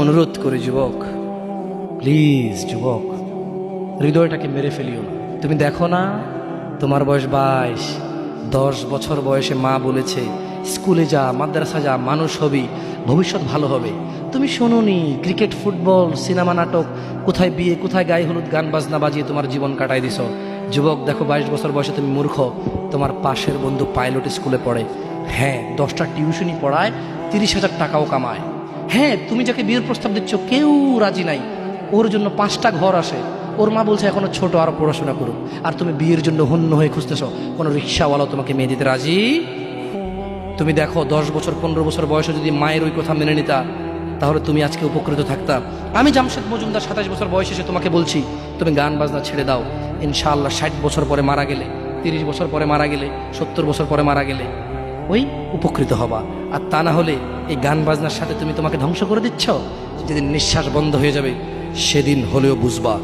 অনুরোধ করে যুবক, প্লিজ যুবক, হৃদয়টাকে মেরে ফেলিও না। তুমি দেখো না, তোমার বয়স 22, 10 বছর বয়সে মা বলেছে স্কুলে যা, মাদ্রাসা যা, মানুষ হবি, ভবিষ্যৎ ভালো হবে। তুমি শোনোনি ক্রিকেট, ফুটবল, সিনেমা, নাটক, কোথায় বিয়ে, কোথায় গায়ে হলুদ, গান বাজনা বাজিয়ে তোমার জীবন কাটাই দিছো। যুবক দেখো, 22 বছর বয়সে তুমি মূর্খ। তোমার পাশের বন্ধু পাইলট স্কুলে পড়ে, হ্যাঁ 10টা টিউশনি পড়ায়, 30,000 টাকাও কামায়। হ্যাঁ, তুমি যাকে বিয়ের প্রস্তাব দিচ্ছ কেউ রাজি নাই, ওর জন্য 5টা ঘর আসে, ওর মা বলছে এখনো ছোট, আরো পড়াশোনা করুক, আর তুমি বিয়ের জন্য হন্য হয়ে খুঁজতেছ। কোনো রিক্সাওয়ালাও তোমাকে মেয়ে দিতে রাজি। তুমি দেখো 10 বছর 15 বছর বয়সে যদি মায়ের ওই কথা মেনে নিতা, তাহলে তুমি আজকে উপকৃত থাকতা। আমি জামশেদ মজুমদার 27 বছর বয়সে এসে তোমাকে বলছি তুমি গান বাজনা ছেড়ে দাও। ইনশাআল্লাহ 60 বছর পরে মারা গেলে, 30 বছর পরে মারা গেলে, 70 বছর পরে মারা গেলে ওই উপকৃত হবা। আর তা না হলে এই গান বাজনার সাথে তুমি তোমাকে ধ্বংস করে দিচ্ছ। যেদিন নিঃশ্বাস বন্ধ হয়ে যাবে সেদিন হলেও বুঝবা